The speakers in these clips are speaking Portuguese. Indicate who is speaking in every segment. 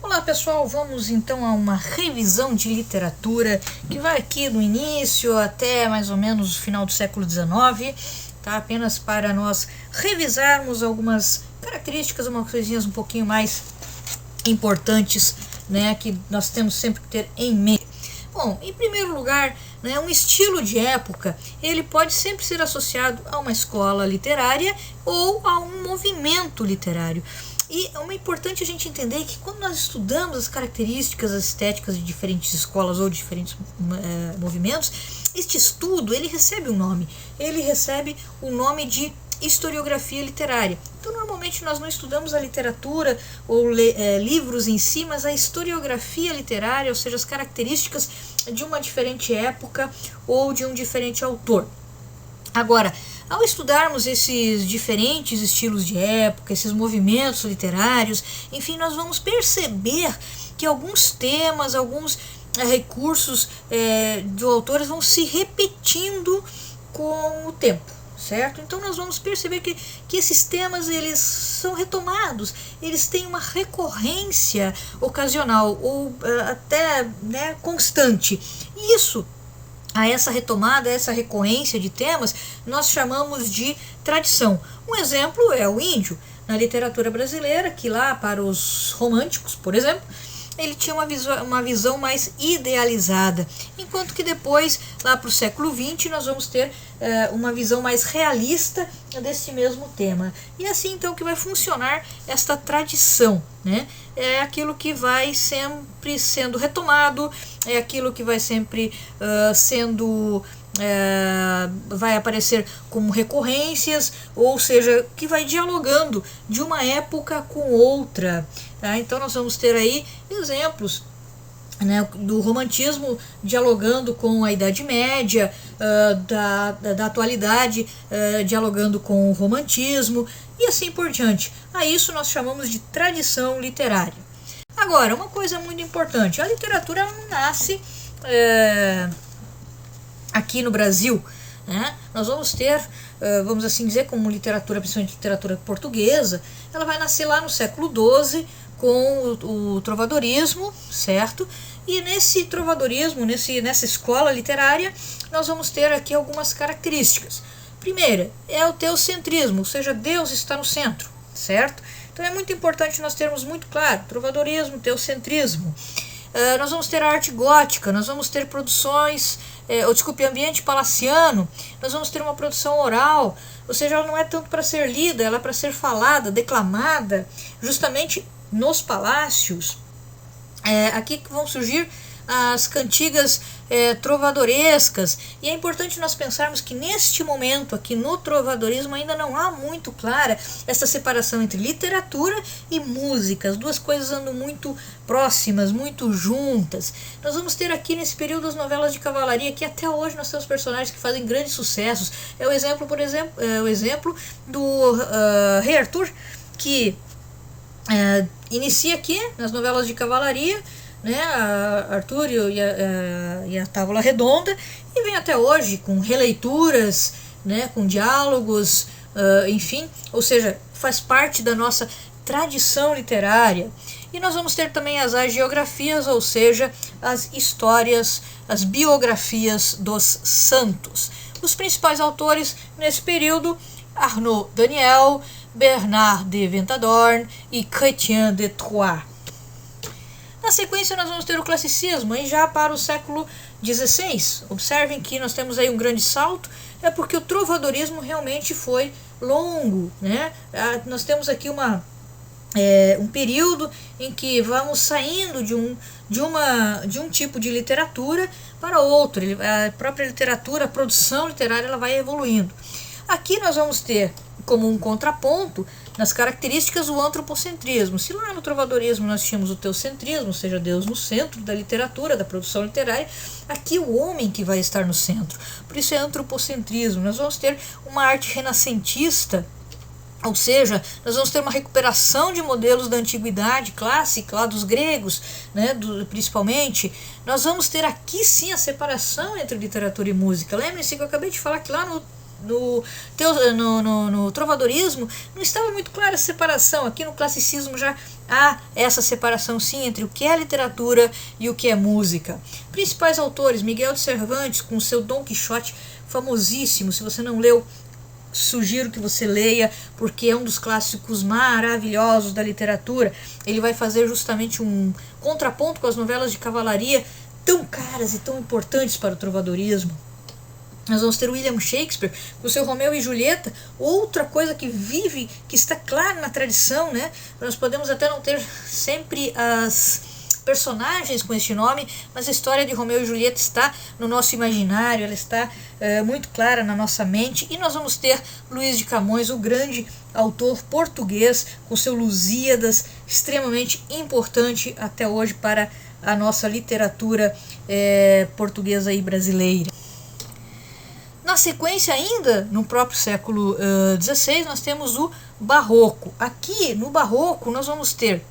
Speaker 1: Olá pessoal, vamos então a uma revisão de literatura que vai aqui do início até mais ou menos o final do século XIX, tá? Apenas para nós revisarmos algumas características, umas coisinhas um pouquinho mais importantes, né, que nós temos sempre que ter em mente. Bom, em primeiro lugar, né, um estilo de época, ele pode sempre ser associado a uma escola literária ou a um movimento literário. E é importante a gente entender que quando nós estudamos as características estéticas de diferentes escolas ou de diferentes movimentos, este estudo ele recebe um nome. Ele recebe o nome de historiografia literária. Então, normalmente nós não estudamos a literatura ou livros em si, mas a historiografia literária, ou seja, as características de uma diferente época ou de um diferente autor. Agora, ao estudarmos esses diferentes estilos de época, esses movimentos literários, enfim, nós vamos perceber que alguns temas, alguns recursos de autores vão se repetindo com o tempo, certo? Então nós vamos perceber que esses temas eles são retomados, eles têm uma recorrência ocasional ou até constante. E isso, a essa retomada, a essa recorrência de temas, nós chamamos de tradição. Um exemplo é o índio. Na literatura brasileira, que lá para os românticos, por exemplo, ele tinha uma visão mais idealizada, enquanto que depois, lá para o século XX, nós vamos ter uma visão mais realista desse mesmo tema. E assim então que vai funcionar esta tradição, né? É aquilo que vai sempre sendo retomado, é aquilo que vai sempre vai aparecer como recorrências, ou seja, que vai dialogando de uma época com outra. Tá? Então nós vamos ter aí exemplos, né, do romantismo dialogando com a Idade Média, da atualidade dialogando com o romantismo e assim por diante. A isso nós chamamos de tradição literária. Agora, uma coisa muito importante, a literatura não nasce aqui no Brasil, né? Nós vamos ter, vamos assim dizer, como literatura, principalmente literatura portuguesa, ela vai nascer lá no século XII com o trovadorismo, certo? E nesse trovadorismo, nessa escola literária, nós vamos ter aqui algumas características. Primeira é o teocentrismo, ou seja, Deus está no centro, certo? Então é muito importante nós termos muito claro, trovadorismo, teocentrismo. Nós vamos ter a arte gótica, nós vamos ter produções, ambiente palaciano, nós vamos ter uma produção oral, ou seja, ela não é tanto para ser lida, ela é para ser falada, declamada, justamente nos palácios. Aqui que vão surgir as cantigas trovadorescas, e é importante nós pensarmos que neste momento aqui no trovadorismo ainda não há muito clara essa separação entre literatura e música, as duas coisas andam muito próximas, muito juntas. Nós vamos ter aqui nesse período as novelas de cavalaria, que até hoje nós temos personagens que fazem grandes sucessos. É o exemplo, por exemplo, o exemplo do Rei Arthur, que inicia aqui nas novelas de cavalaria, né, Arthur e a Távola Redonda, e vem até hoje com releituras, né, com diálogos, enfim, ou seja, faz parte da nossa tradição literária. E nós vamos ter também as hagiografias, ou seja, as histórias, as biografias dos santos. Os principais autores nesse período: Arnaud Daniel, Bernard de Ventadorn e Chrétien de Troyes. Na sequência nós vamos ter o classicismo, aí já para o século XVI. Observem que nós temos aí um grande salto, é porque o trovadorismo realmente foi longo, né? Nós temos aqui um período em que vamos saindo de um tipo de literatura para outro. A própria literatura, a produção literária, ela vai evoluindo. Aqui nós vamos ter como um contraponto nas características o antropocentrismo. Se lá no trovadorismo nós tínhamos o teocentrismo, ou seja, Deus no centro da literatura, da produção literária, aqui o homem que vai estar no centro. Por isso é antropocentrismo. Nós vamos ter uma arte renascentista, ou seja, nós vamos ter uma recuperação de modelos da antiguidade clássica, lá dos gregos, né, principalmente. Nós vamos ter aqui sim a separação entre literatura e música. Lembrem-se que eu acabei de falar que lá no trovadorismo não estava muito clara essa separação. Aqui no classicismo já há essa separação sim entre o que é literatura e o que é música. Principais autores: Miguel de Cervantes com seu Dom Quixote, famosíssimo. Se você não leu, sugiro que você leia, porque é um dos clássicos maravilhosos da literatura. Ele vai fazer justamente um contraponto com as novelas de cavalaria tão caras e tão importantes para o trovadorismo. Nós vamos ter William Shakespeare com seu Romeu e Julieta, outra coisa que vive, que está clara na tradição, né? Nós podemos até não ter sempre as personagens com este nome, mas a história de Romeu e Julieta está no nosso imaginário, ela está muito clara na nossa mente. E nós vamos ter Luís de Camões, o grande autor português, com seu Lusíadas, extremamente importante até hoje para a nossa literatura portuguesa e brasileira. Na sequência, ainda no próprio século XVI, nós temos o Barroco. Aqui no Barroco nós vamos ter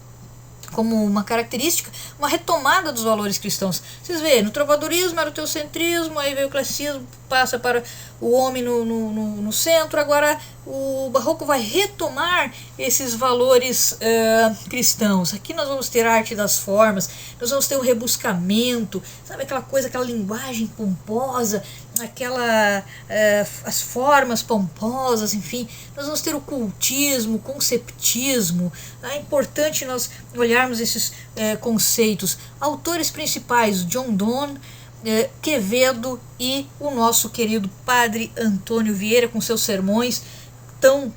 Speaker 1: como uma característica uma retomada dos valores cristãos. Vocês veem, no trovadorismo era o teocentrismo, aí veio o classicismo, passa para o homem no centro. Agora o Barroco vai retomar esses valores cristãos. Aqui nós vamos ter a arte das formas, nós vamos ter o rebuscamento, sabe, aquela coisa, aquela linguagem pomposa, as formas pomposas, enfim. Nós vamos ter o cultismo, o conceptismo. É importante nós olharmos esses conceitos. Autores principais: John Donne, Quevedo e o nosso querido Padre Antônio Vieira, com seus sermões tão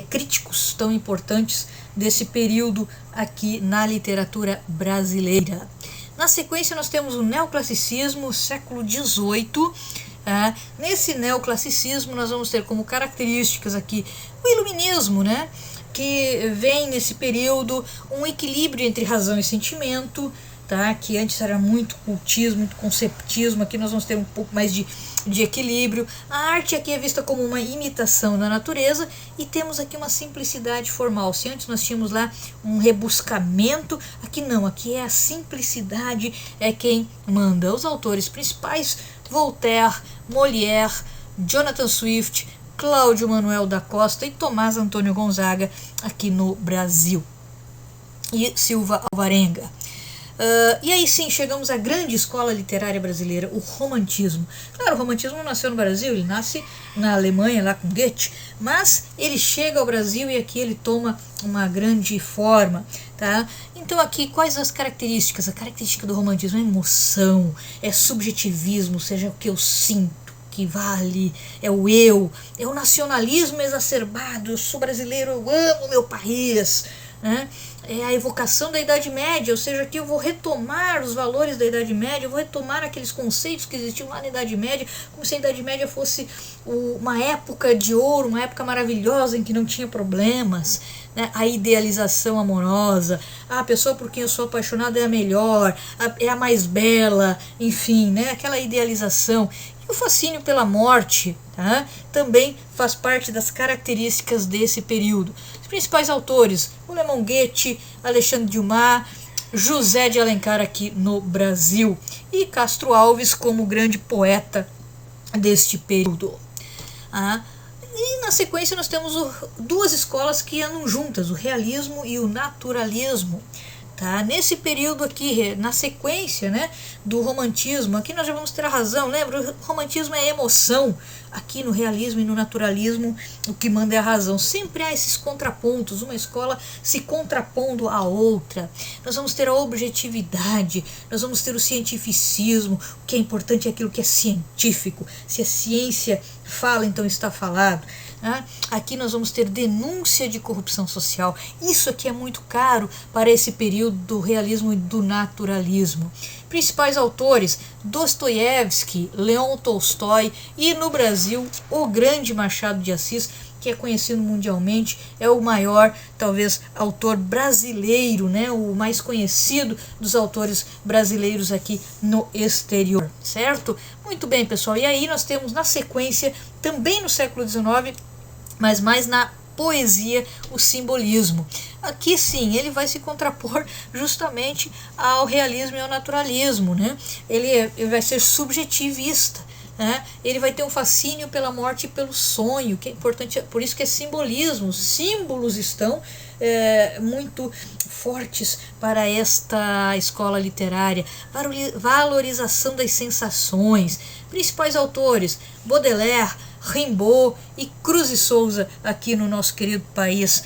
Speaker 1: críticos, tão importantes desse período aqui na literatura brasileira. Na sequência nós temos o neoclassicismo, século XVIII. Nesse neoclassicismo nós vamos ter como características aqui o iluminismo, né, que vem nesse período um equilíbrio entre razão e sentimento, tá? Que antes era muito cultismo, muito conceptismo. Aqui nós vamos ter um pouco mais de equilíbrio. A arte aqui é vista como uma imitação da natureza e temos aqui uma simplicidade formal. Se antes nós tínhamos lá um rebuscamento, aqui não, aqui é a simplicidade, é quem manda. Os autores principais: Voltaire, Molière, Jonathan Swift, Cláudio Manuel da Costa e Tomás Antônio Gonzaga aqui no Brasil, e Silva Alvarenga. E aí sim, chegamos à grande escola literária brasileira, o romantismo. Claro, o romantismo não nasceu no Brasil, ele nasce na Alemanha, lá com Goethe, mas ele chega ao Brasil e aqui ele toma uma grande forma, tá? Então aqui, quais as características? A característica do romantismo é emoção, é subjetivismo, ou seja, o que eu sinto que vale, é o eu, é o nacionalismo exacerbado: eu sou brasileiro, eu amo meu país, né? É a evocação da Idade Média, ou seja, aqui eu vou retomar os valores da Idade Média, eu vou retomar aqueles conceitos que existiam lá na Idade Média, como se a Idade Média fosse uma época de ouro, uma época maravilhosa em que não tinha problemas, né? A idealização amorosa, a pessoa por quem eu sou apaixonado é a melhor, é a mais bela, enfim, né? Aquela idealização. O fascínio pela morte, tá? Também faz parte das características desse período. Os principais autores: o Leon Goethe, Alexandre Dumas, José de Alencar aqui no Brasil e Castro Alves como grande poeta deste período. E na sequência nós temos duas escolas que andam juntas: o realismo e o naturalismo. Tá? Nesse período aqui, na sequência, né, do romantismo, aqui nós já vamos ter a razão. Lembra, o romantismo é emoção. Aqui no realismo e no naturalismo o que manda é a razão. Sempre há esses contrapontos, uma escola se contrapondo à outra. Nós vamos ter a objetividade, nós vamos ter o cientificismo. O que é importante é aquilo que é científico. Se a ciência fala, então está falado. Aqui nós vamos ter denúncia de corrupção social. Isso aqui é muito caro para esse período do realismo e do naturalismo. Principais autores: Dostoiévski, Leon Tolstói e no Brasil o grande Machado de Assis, que é conhecido mundialmente, é o maior, talvez, autor brasileiro, né? O mais conhecido dos autores brasileiros aqui no exterior, certo? Muito bem, pessoal. E aí nós temos na sequência, também no século XIX, mas mais na poesia, o simbolismo. Aqui sim, ele vai se contrapor justamente ao realismo e ao naturalismo, né? Ele vai ser subjetivista. né? Ele vai ter um fascínio pela morte e pelo sonho, que é importante, por isso que é simbolismo. Os símbolos estão muito fortes para esta escola literária. Valorização das sensações. Principais autores: Baudelaire, Rimbaud e Cruz e Souza, aqui no nosso querido país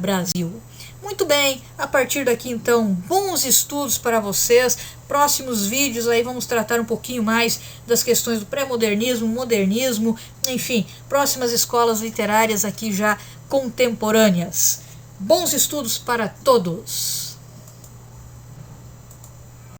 Speaker 1: Brasil. Muito bem, a partir daqui então, bons estudos para vocês. Próximos vídeos aí vamos tratar um pouquinho mais das questões do pré-modernismo, modernismo, enfim, próximas escolas literárias aqui já contemporâneas. Bons estudos para todos!